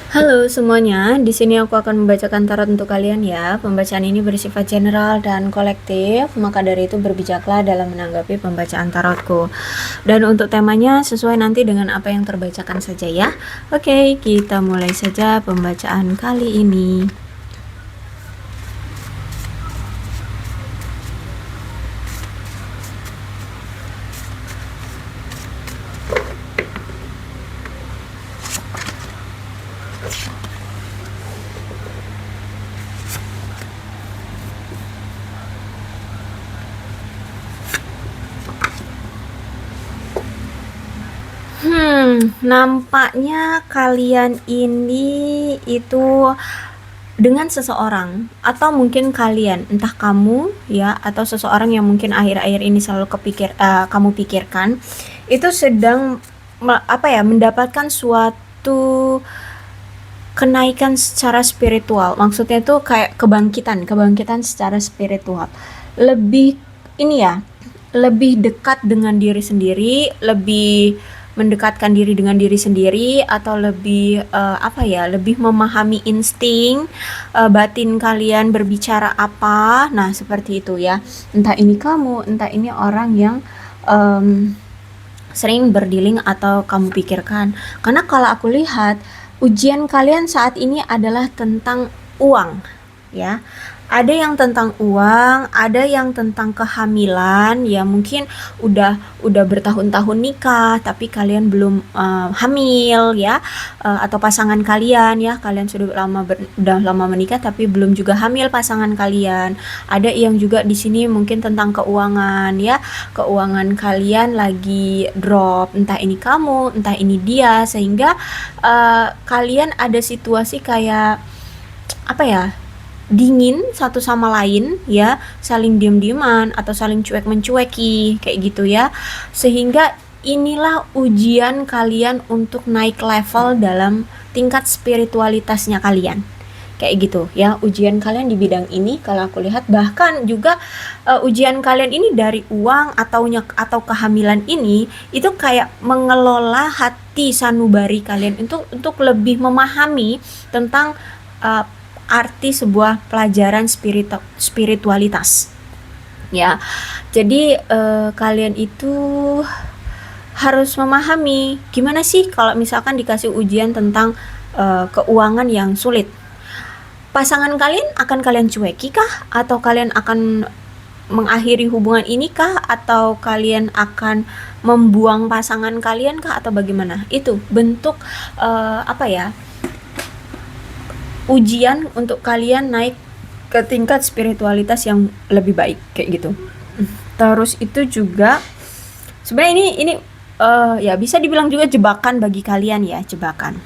Halo semuanya, di sini aku akan membacakan tarot untuk kalian ya. Pembacaan ini bersifat general dan kolektif, maka dari itu berbijaklah dalam menanggapi pembacaan tarotku. Dan untuk temanya sesuai nanti dengan apa yang terbacakan saja ya. Oke, kita mulai saja pembacaan kali ini. Nampaknya kalian ini itu dengan seseorang atau mungkin kalian, entah kamu ya atau seseorang yang mungkin akhir-akhir ini selalu kamu pikirkan, itu sedang mendapatkan suatu kenaikan secara spiritual. Maksudnya itu kayak kebangkitan secara spiritual. Lebih ini ya, lebih dekat dengan diri sendiri, lebih mendekatkan diri dengan diri sendiri, atau lebih lebih memahami insting batin kalian berbicara apa. Nah, seperti itu ya. Entah ini kamu, entah ini orang yang sering berdealing atau kamu pikirkan. Karena kalau aku lihat ujian kalian saat ini adalah tentang uang, ya. Ada yang tentang uang, ada yang tentang kehamilan, ya mungkin udah bertahun-tahun nikah tapi kalian belum hamil ya, atau pasangan kalian ya, kalian udah lama menikah tapi belum juga hamil pasangan kalian. Ada yang juga di sini mungkin tentang keuangan ya, keuangan kalian lagi drop, entah ini kamu, entah ini dia, sehingga kalian ada situasi kayak apa ya, dingin satu sama lain ya, saling diem-dieman atau saling cuek mencueki kayak gitu ya, sehingga inilah ujian kalian untuk naik level dalam tingkat spiritualitasnya kalian kayak gitu ya. Ujian kalian di bidang ini kalau aku lihat, bahkan juga ujian kalian ini dari uang atau kehamilan ini, itu kayak mengelola hati sanubari kalian untuk lebih memahami tentang uh, arti sebuah pelajaran spiritualitas ya. Jadi kalian itu harus memahami gimana sih kalau misalkan dikasih ujian tentang keuangan yang sulit. Pasangan kalian akan kalian cueki kah, atau kalian akan mengakhiri hubungan ini kah, atau kalian akan membuang pasangan kalian kah, atau bagaimana? Itu bentuk ujian untuk kalian naik ke tingkat spiritualitas yang lebih baik kayak gitu. Terus itu juga sebenarnya ini ya bisa dibilang juga jebakan bagi kalian ya, jebakan.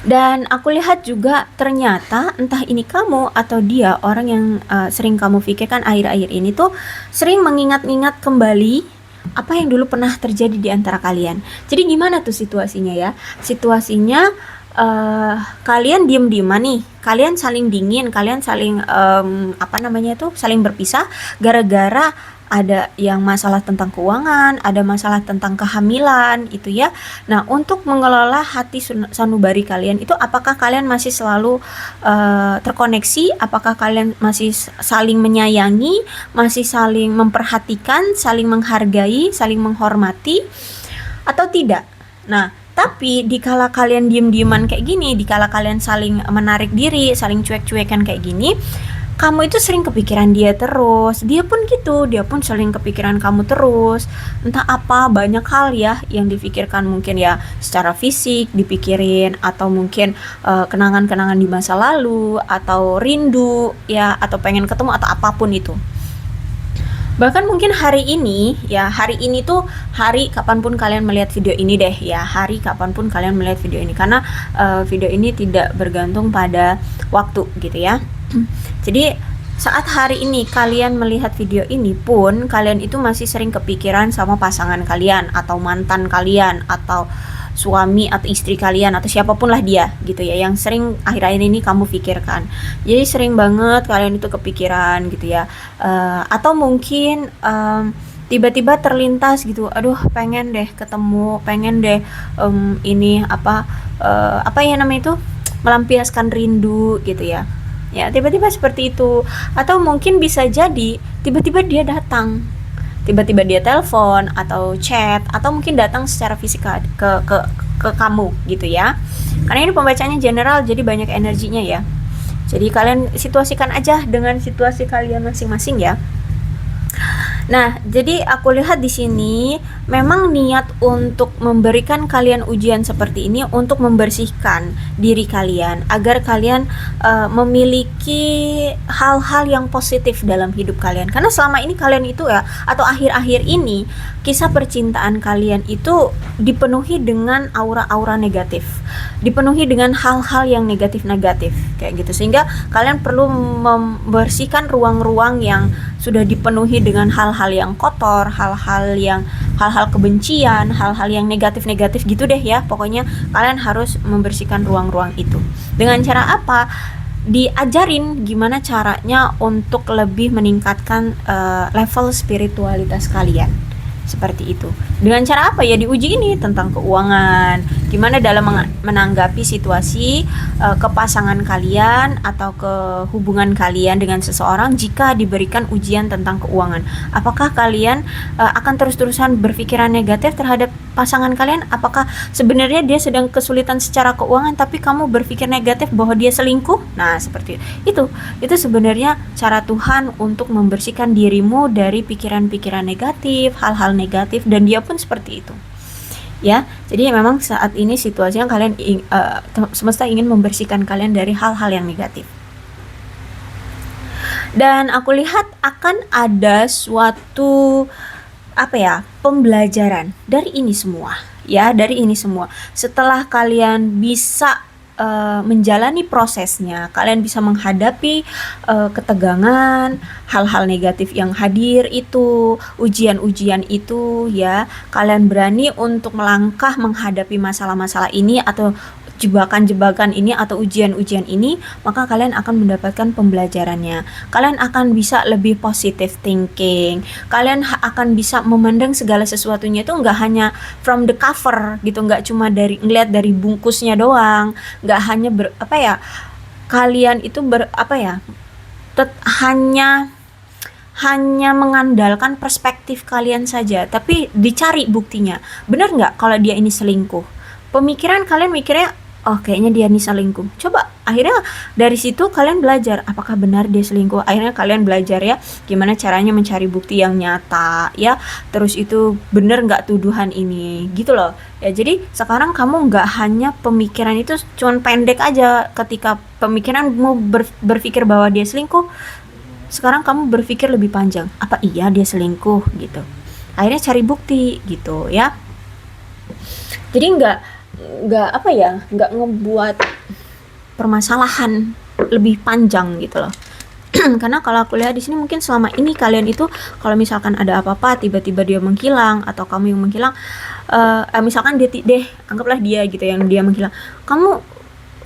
Dan aku lihat juga ternyata entah ini kamu atau dia, orang yang sering kamu pikirkan akhir-akhir ini tuh sering mengingat-ingat kembali apa yang dulu pernah terjadi di antara kalian. Jadi gimana tuh situasinya ya? Situasinya kalian diem-dieman nih, kalian saling dingin, kalian saling saling berpisah gara-gara ada yang masalah tentang keuangan, ada masalah tentang kehamilan itu ya. Nah, untuk mengelola hati sanubari kalian itu, apakah kalian masih selalu terkoneksi? Apakah kalian masih saling menyayangi, masih saling memperhatikan, saling menghargai, saling menghormati, atau tidak? Nah, tapi dikala kalian diem-dieman kayak gini, dikala kalian saling menarik diri, saling cuek-cuekan kayak gini, kamu itu sering kepikiran dia terus, dia pun gitu, dia pun sering kepikiran kamu terus. Entah apa, banyak hal ya yang dipikirkan, mungkin ya secara fisik dipikirin, atau mungkin kenangan-kenangan di masa lalu, atau rindu ya, atau pengen ketemu, atau apapun itu. Bahkan mungkin hari ini ya, hari ini tuh hari kapanpun kalian melihat video ini deh ya, hari kapanpun kalian melihat video ini, karena video ini tidak bergantung pada waktu gitu ya. Jadi saat hari ini kalian melihat video ini pun, kalian itu masih sering kepikiran sama pasangan kalian, atau mantan kalian, atau suami atau istri kalian, atau siapapun lah dia gitu ya, yang sering akhir-akhir ini kamu pikirkan. Jadi sering banget kalian itu kepikiran gitu ya. Atau mungkin tiba-tiba terlintas gitu, aduh pengen deh ketemu, pengen deh ini apa ya namanya itu, melampiaskan rindu gitu ya. Ya, tiba-tiba seperti itu. Atau mungkin bisa jadi tiba-tiba dia datang. Tiba-tiba dia telepon atau chat atau mungkin datang secara fisik ke kamu gitu ya. Karena ini pembacaannya general jadi banyak energinya ya. Jadi kalian situasikan aja dengan situasi kalian masing-masing ya. Nah, jadi aku lihat di sini memang niat untuk memberikan kalian ujian seperti ini untuk membersihkan diri kalian agar kalian memiliki hal-hal yang positif dalam hidup kalian. Karena selama ini kalian itu ya, atau akhir-akhir ini kisah percintaan kalian itu dipenuhi dengan aura-aura negatif, dipenuhi dengan hal-hal yang negatif-negatif kayak gitu, sehingga kalian perlu membersihkan ruang-ruang yang sudah dipenuhi dengan hal-hal yang kotor, hal-hal kebencian, hal-hal yang negatif-negatif gitu deh ya. Pokoknya kalian harus membersihkan ruang-ruang itu. Dengan cara apa? Diajarin gimana caranya untuk lebih meningkatkan level spiritualitas kalian. Seperti itu. Dengan cara apa ya? Diuji ini tentang keuangan, gimana dalam menanggapi situasi kepasangan kalian atau ke hubungan kalian dengan seseorang jika diberikan ujian tentang keuangan. Apakah kalian akan terus-terusan berpikiran negatif terhadap pasangan kalian? Apakah sebenarnya dia sedang kesulitan secara keuangan tapi kamu berpikir negatif bahwa dia selingkuh? Nah, seperti itu. Itu sebenarnya cara Tuhan untuk membersihkan dirimu dari pikiran-pikiran negatif, hal-hal negatif, dan dia pun seperti itu. Ya, jadi memang saat ini situasinya kalian semesta ingin membersihkan kalian dari hal-hal yang negatif. Dan aku lihat akan ada suatu pembelajaran dari ini semua. Ya, dari ini semua. Setelah kalian bisa menjalani prosesnya, kalian bisa menghadapi ketegangan, hal-hal negatif yang hadir itu, ujian-ujian itu ya, kalian berani untuk melangkah menghadapi masalah-masalah ini atau jebakan-jebakan ini atau ujian-ujian ini, maka kalian akan mendapatkan pembelajarannya. Kalian akan bisa lebih positive thinking. Kalian akan bisa memandang segala sesuatunya itu nggak hanya from the cover gitu, nggak cuma dari ngelihat dari bungkusnya doang, nggak hanya kalian itu hanya mengandalkan perspektif kalian saja, tapi dicari buktinya. Benar nggak kalau dia ini selingkuh? Pemikiran kalian mikirnya, oh kayaknya dia nih selingkuh. Coba akhirnya dari situ kalian belajar apakah benar dia selingkuh. Akhirnya kalian belajar ya gimana caranya mencari bukti yang nyata ya. Terus itu benar nggak tuduhan ini gitu loh ya. Jadi sekarang kamu nggak hanya pemikiran itu cuman pendek aja. Ketika pemikiran mau berpikir bahwa dia selingkuh, sekarang kamu berpikir lebih panjang, apa iya dia selingkuh gitu. Akhirnya cari bukti gitu ya. Jadi nggak ngebuat permasalahan lebih panjang gitu loh. Karena kalau aku lihat di sini mungkin selama ini kalian itu kalau misalkan ada apa-apa tiba-tiba dia menghilang atau kamu yang menghilang, misalkan anggaplah dia gitu yang dia menghilang, kamu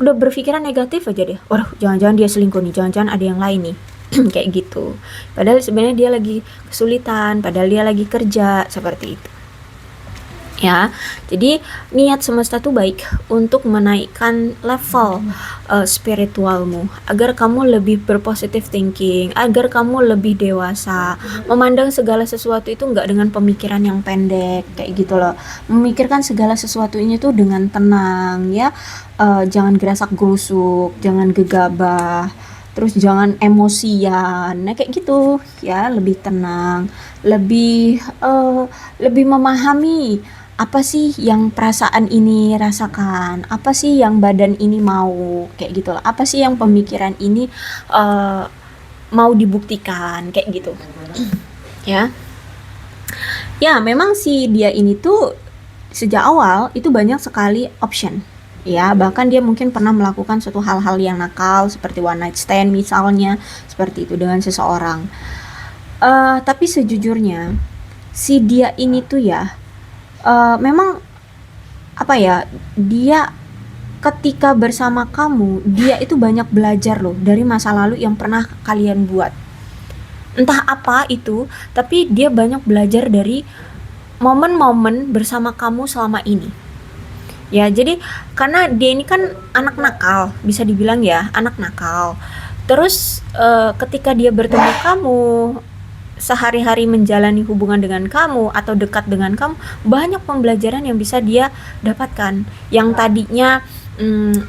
udah berpikiran negatif aja deh, waduh jangan-jangan dia selingkuh nih, jangan-jangan ada yang lain nih. Kayak gitu. Padahal sebenarnya dia lagi kesulitan, padahal dia lagi kerja, seperti itu. Ya, jadi niat semesta tuh baik untuk menaikkan level spiritualmu agar kamu lebih berpositive thinking, agar kamu lebih dewasa, memandang segala sesuatu itu nggak dengan pemikiran yang pendek kayak gitu loh, memikirkan segala sesuatunya tuh dengan tenang ya, jangan gerasak gerusuk, jangan gegabah, terus jangan emosian, nah kayak gitu ya, lebih tenang, lebih memahami apa sih yang perasaan ini rasakan, apa sih yang badan ini mau, kayak gitu lah, apa sih yang pemikiran ini uh, mau dibuktikan, kayak gitu. Ya, ya memang si dia ini tuh sejak awal itu banyak sekali option. Ya, bahkan dia mungkin pernah melakukan suatu hal-hal yang nakal seperti one night stand misalnya, seperti itu dengan seseorang. Tapi sejujurnya si dia ini tuh ya, memang dia ketika bersama kamu, dia itu banyak belajar loh dari masa lalu yang pernah kalian buat. entah apa itu, tapi dia banyak belajar dari momen-momen bersama kamu selama ini. Ya, jadi karena dia ini kan anak nakal, bisa dibilang ya, anak nakal. Terus ketika dia bertemu kamu, sehari-hari menjalani hubungan dengan kamu atau dekat dengan kamu, banyak pembelajaran yang bisa dia dapatkan. Yang tadinya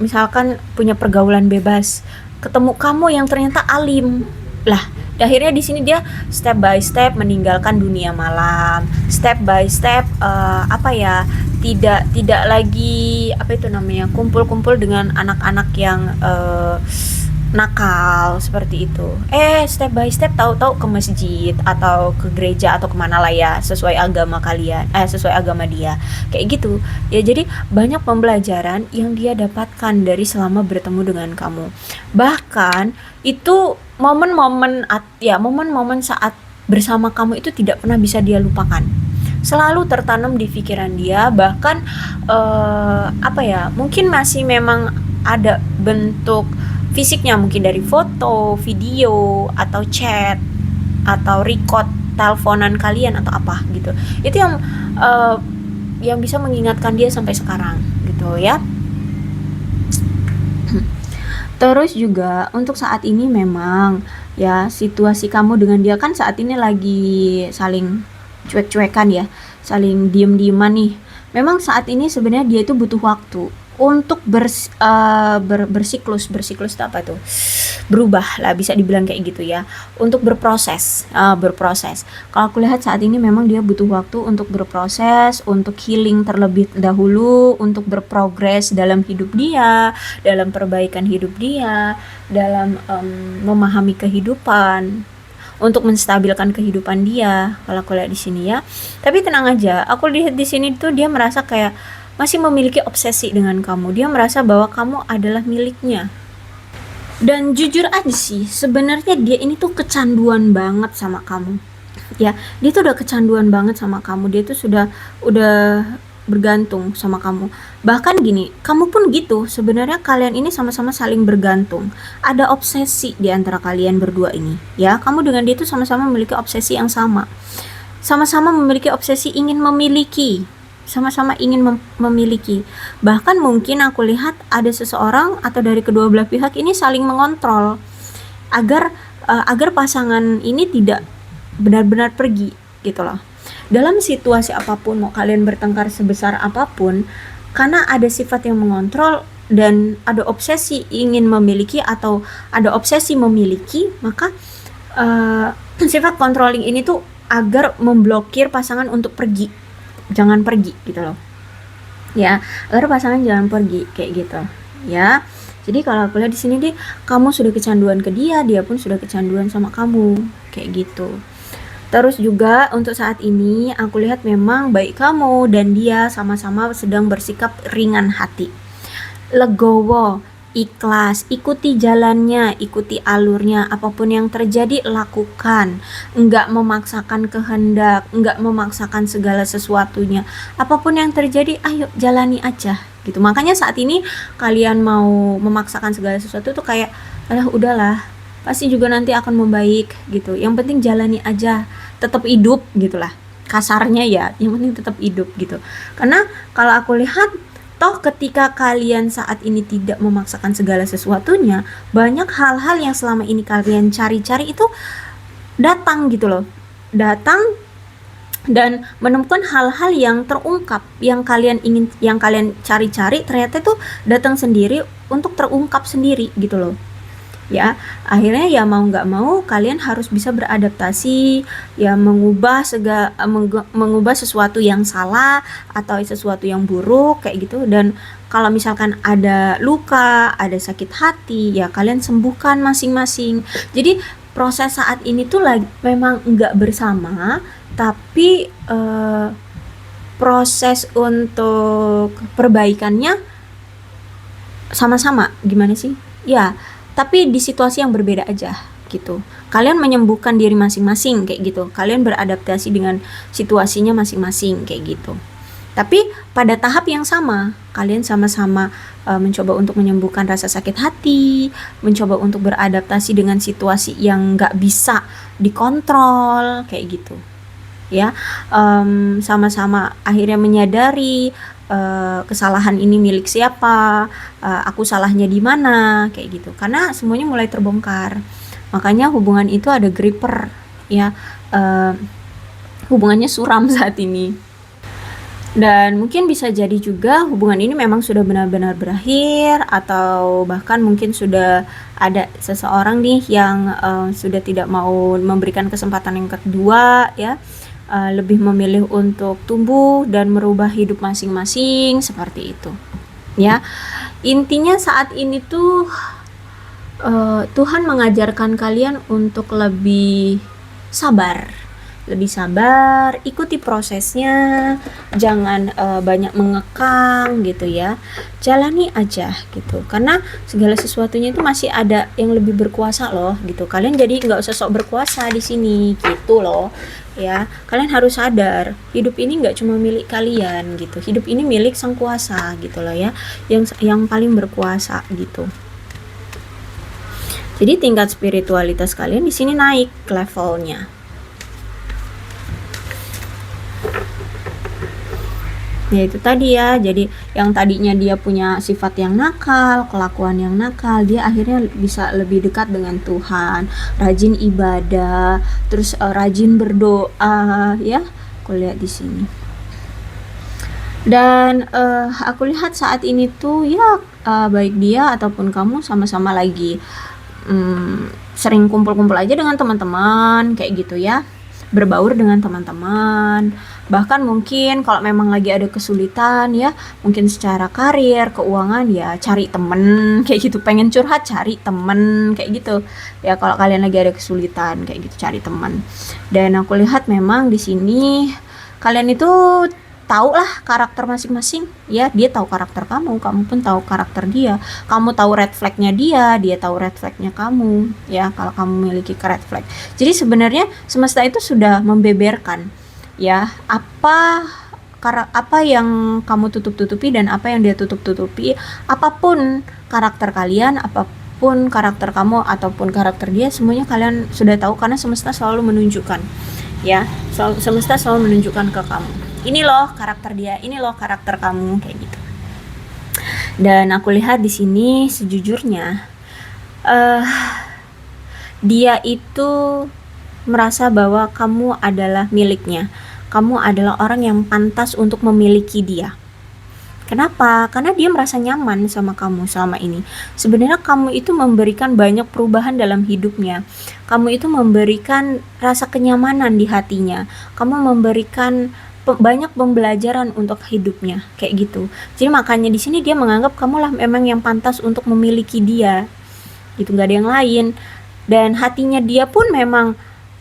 misalkan punya pergaulan bebas, ketemu kamu yang ternyata alim. Lah, akhirnya di sini dia step by step meninggalkan dunia malam, step by step apa ya, tidak lagi apa itu namanya, kumpul-kumpul dengan anak-anak yang nakal seperti itu. Step by step tahu-tahu ke masjid atau ke gereja atau kemana lah ya, sesuai agama kalian, sesuai agama dia, kayak gitu. Ya jadi banyak pembelajaran yang dia dapatkan dari selama bertemu dengan kamu. Bahkan itu momen-momen saat bersama kamu itu tidak pernah bisa dia lupakan. Selalu tertanam di pikiran dia, bahkan apa ya, mungkin masih memang ada bentuk fisiknya, mungkin dari foto, video, atau chat, atau record teleponan kalian atau apa gitu. Itu uh, yang bisa mengingatkan dia sampai sekarang gitu ya. Terus juga untuk saat ini memang ya situasi kamu dengan dia kan saat ini lagi saling cuek-cuekan ya, saling diem-dieman nih. Memang saat ini sebenarnya dia itu butuh waktu untuk bersiklus. Bersiklus itu apa tuh? Berubah lah, bisa dibilang kayak gitu ya. Untuk berproses. Kalau aku lihat saat ini memang dia butuh waktu untuk berproses, untuk healing terlebih dahulu, untuk berprogres dalam hidup dia, dalam perbaikan hidup dia, dalam memahami kehidupan, untuk menstabilkan kehidupan dia. Kalau aku lihat di sini ya. Tapi tenang aja, aku lihat di sini tuh dia merasa kayak masih memiliki obsesi dengan kamu. Dia merasa bahwa kamu adalah miliknya. Dan jujur aja sih, sebenarnya dia ini tuh kecanduan banget sama kamu. Ya, dia tuh udah kecanduan banget sama kamu. Dia tuh udah bergantung sama kamu. Bahkan gini, kamu pun gitu. Sebenarnya kalian ini sama-sama saling bergantung. Ada obsesi di antara kalian berdua ini. Ya, kamu dengan dia tuh sama-sama memiliki obsesi yang sama. Sama-sama memiliki obsesi ingin memiliki. Sama-sama ingin memiliki. Bahkan mungkin aku lihat ada seseorang atau dari kedua belah pihak ini saling mengontrol agar pasangan ini tidak benar-benar pergi gitu loh. Dalam situasi apapun, mau kalian bertengkar sebesar apapun, karena ada sifat yang mengontrol dan ada obsesi ingin memiliki atau ada obsesi memiliki, maka sifat controlling ini tuh agar memblokir pasangan untuk pergi, jangan pergi gitu loh ya, agar pasangan jangan pergi kayak gitu ya. Jadi kalau aku lihat di sini deh, kamu sudah kecanduan ke dia, dia pun sudah kecanduan sama kamu kayak gitu. Terus juga untuk saat ini aku lihat memang baik kamu dan dia sama-sama sedang bersikap ringan hati, legowo, ikhlas, ikuti jalannya, ikuti alurnya, apapun yang terjadi lakukan, enggak memaksakan kehendak, enggak memaksakan segala sesuatunya, apapun yang terjadi ayo jalani aja gitu. Makanya saat ini kalian mau memaksakan segala sesuatu tuh kayak alah udahlah, pasti juga nanti akan membaik gitu, yang penting jalani aja, tetap hidup gitulah kasarnya ya, yang penting tetap hidup gitu. Karena kalau aku lihat toh ketika kalian saat ini tidak memaksakan segala sesuatunya, banyak hal-hal yang selama ini kalian cari-cari itu datang gitu loh. Datang dan menemukan hal-hal yang terungkap, yang kalian cari-cari ternyata itu datang sendiri untuk terungkap sendiri gitu loh. Ya, akhirnya ya mau nggak mau kalian harus bisa beradaptasi, ya mengubah sesuatu yang salah atau sesuatu yang buruk kayak gitu. Dan kalau misalkan ada luka, ada sakit hati, ya kalian sembuhkan masing-masing. Jadi proses saat ini tuh lagi memang nggak bersama, tapi proses untuk perbaikannya sama-sama. Gimana sih ya, tapi di situasi yang berbeda aja gitu. Kalian menyembuhkan diri masing-masing kayak gitu, kalian beradaptasi dengan situasinya masing-masing kayak gitu Tapi pada tahap yang sama, kalian sama-sama mencoba untuk menyembuhkan rasa sakit hati, mencoba untuk beradaptasi dengan situasi yang nggak bisa dikontrol, kayak gitu. Ya, sama-sama akhirnya menyadari kesalahan ini milik siapa, aku salahnya di mana, kayak gitu. Karena semuanya mulai terbongkar. Makanya hubungan itu ada gripper, ya. Hubungannya suram saat ini. Dan mungkin bisa jadi juga hubungan ini memang sudah benar-benar berakhir, atau bahkan mungkin sudah ada seseorang nih yang sudah tidak mau memberikan kesempatan yang kedua, ya. Lebih memilih untuk tumbuh dan merubah hidup masing-masing, seperti itu. Ya, intinya saat ini tuh Tuhan mengajarkan kalian untuk lebih sabar, ikuti prosesnya, jangan banyak mengekang gitu ya, jalani aja gitu, karena segala sesuatunya itu masih ada yang lebih berkuasa loh gitu. Kalian jadi nggak usah sok berkuasa di sini gitu loh ya. Kalian harus sadar, hidup ini nggak cuma milik kalian gitu, hidup ini milik sang kuasa gitu loh ya, yang paling berkuasa gitu. Jadi tingkat spiritualitas kalian di sini naik levelnya. Ya itu tadi ya, jadi yang tadinya dia punya sifat yang nakal, kelakuan yang nakal, dia akhirnya bisa lebih dekat dengan Tuhan, rajin ibadah, terus rajin berdoa, ya. Aku lihat di sini. Dan aku lihat saat ini tuh ya, baik dia ataupun kamu sama-sama lagi sering kumpul-kumpul aja dengan teman-teman kayak gitu ya, berbaur dengan teman-teman. Bahkan mungkin kalau memang lagi ada kesulitan ya, mungkin secara karir, keuangan, ya cari temen kayak gitu. Pengen curhat, cari temen kayak gitu ya. Kalau kalian lagi ada kesulitan kayak gitu, cari teman. Dan aku lihat memang di sini kalian itu tahu lah karakter masing-masing ya. Dia tahu karakter kamu pun tahu karakter dia. Kamu tahu red flagnya dia tahu red flagnya kamu ya, kalau kamu memiliki red flag. Jadi sebenarnya semesta itu sudah membeberkan ya, apa yang kamu tutup-tutupi dan apa yang dia tutup-tutupi. Apapun karakter kalian, apapun karakter kamu ataupun karakter dia, semuanya kalian sudah tahu, karena semesta selalu menunjukkan ya, semesta selalu menunjukkan ke kamu, ini loh karakter dia, ini loh karakter kamu, kayak gitu. Dan aku lihat di sini sejujurnya dia itu merasa bahwa kamu adalah miliknya, kamu adalah orang yang pantas untuk memiliki dia. Kenapa? Karena dia merasa nyaman sama kamu selama ini. Sebenarnya kamu itu memberikan banyak perubahan dalam hidupnya. Kamu itu memberikan rasa kenyamanan di hatinya. Kamu memberikan banyak pembelajaran untuk hidupnya, kayak gitu. Jadi makanya di sini dia menganggap kamu lah memang yang pantas untuk memiliki dia. Gitu, nggak ada yang lain. Dan hatinya dia pun memang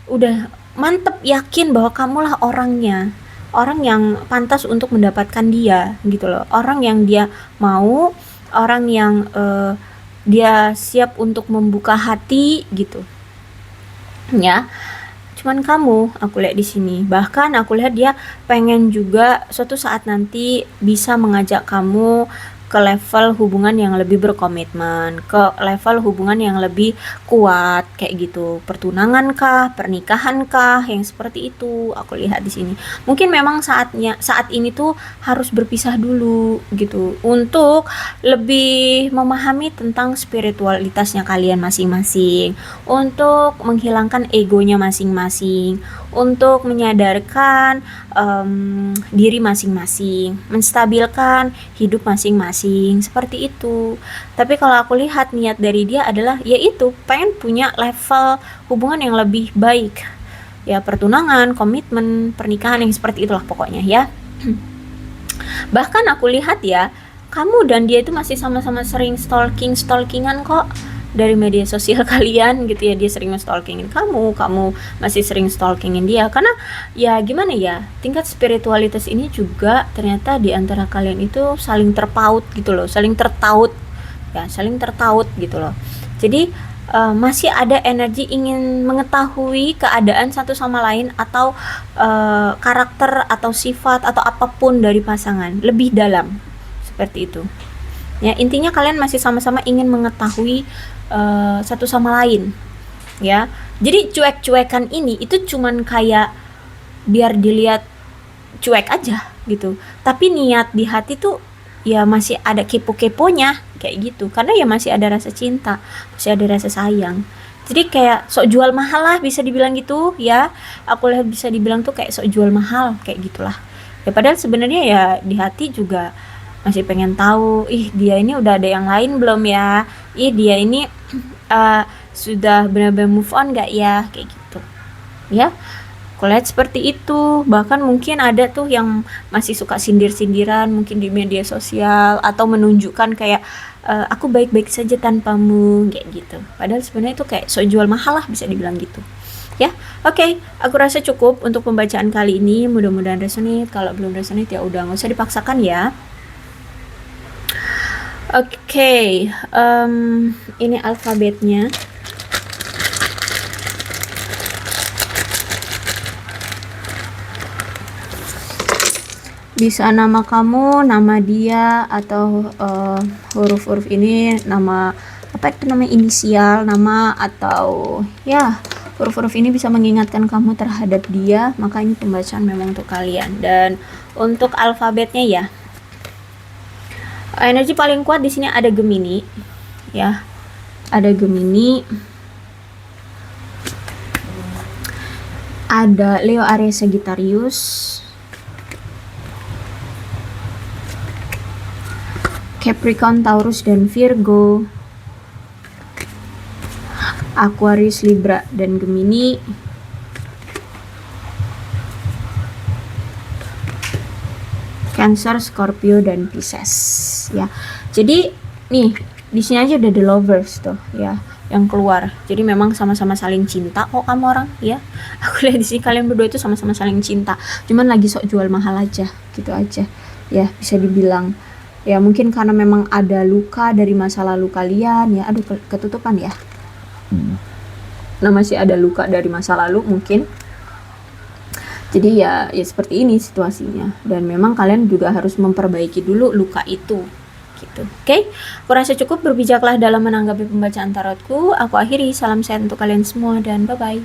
udah mantep yakin bahwa kamulah orangnya, orang yang pantas untuk mendapatkan dia gitu loh, orang yang dia mau, orang yang dia siap untuk membuka hati gitu ya. Cuman kamu, aku lihat di sini, bahkan aku lihat dia pengen juga suatu saat nanti bisa mengajak kamu ke level hubungan yang lebih berkomitmen, ke level hubungan yang lebih kuat kayak gitu. Pertunangan kah, pernikahan kah, yang seperti itu aku lihat di sini. Mungkin memang saat ini tuh harus berpisah dulu gitu, untuk lebih memahami tentang spiritualitasnya kalian masing-masing, untuk menghilangkan egonya masing-masing, untuk menyadarkan diri masing-masing, menstabilkan hidup masing-masing, seperti itu. Tapi kalau aku lihat niat dari dia adalah yaitu pengen punya level hubungan yang lebih baik ya, pertunangan, komitmen, pernikahan, yang seperti itulah pokoknya ya. Bahkan aku lihat ya, kamu dan dia itu masih sama-sama sering stalkingan kok dari media sosial kalian gitu ya. Dia sering stalkingin kamu masih sering stalkingin dia, karena ya gimana ya, tingkat spiritualitas ini juga ternyata di antara kalian itu saling terpaut gitu loh, saling tertaut gitu loh. Jadi masih ada energi ingin mengetahui keadaan satu sama lain atau karakter atau sifat atau apapun dari pasangan lebih dalam, seperti itu. Ya, intinya kalian masih sama-sama ingin mengetahui satu sama lain, ya. Jadi cuek-cuekan ini itu cuman kayak biar dilihat cuek aja gitu. Tapi niat di hati tuh ya masih ada kepo-keponya kayak gitu. Karena ya masih ada rasa cinta, masih ada rasa sayang. Jadi kayak sok jual mahal lah bisa dibilang gitu ya. Aku lihat bisa dibilang tuh kayak sok jual mahal kayak gitulah. Ya padahal sebenarnya ya di hati juga masih pengen tahu, ih dia ini udah ada yang lain belum ya? Ih dia ini eh, sudah benar-benar move on gak ya? Kayak gitu. Ya, aku lihat seperti itu. Bahkan mungkin ada tuh yang masih suka sindir-sindiran mungkin di media sosial atau menunjukkan kayak aku baik-baik saja tanpamu kayak gitu. Padahal sebenarnya itu kayak sok jual mahal lah bisa dibilang gitu. Ya, oke, aku rasa cukup untuk pembacaan kali ini. Mudah-mudahan resonate. Kalau belum resonate ya udah nggak usah dipaksakan ya. Oke, ini alfabetnya. Bisa nama kamu, nama dia, atau huruf-huruf ini nama apa itu namanya inisial, nama atau ya huruf-huruf ini bisa mengingatkan kamu terhadap dia, maka ini pembacaan memang untuk kalian. Dan untuk alfabetnya ya, energi paling kuat di sini ada Gemini, ya, ada Gemini, ada Leo, Aries, Sagittarius, Capricorn, Taurus, dan Virgo, Aquarius, Libra, dan Gemini, Cancer, Scorpio, dan Pisces. Ya, jadi nih di sini aja udah the lovers tuh ya yang keluar. Jadi memang sama-sama saling cinta kok kamu orang ya. Aku lihat di sini kalian berdua itu sama-sama saling cinta. Cuman lagi sok jual mahal aja, gitu aja. Ya, bisa dibilang ya mungkin karena memang ada luka dari masa lalu kalian ya. Aduh ketutupan ya. Nah, masih ada luka dari masa lalu mungkin. Jadi ya seperti ini situasinya. Dan memang kalian juga harus memperbaiki dulu luka itu. Gitu. Oke, aku rasa cukup. Berbijaklah dalam menanggapi pembacaan tarotku. Aku akhiri. Salam sehat untuk kalian semua dan bye-bye.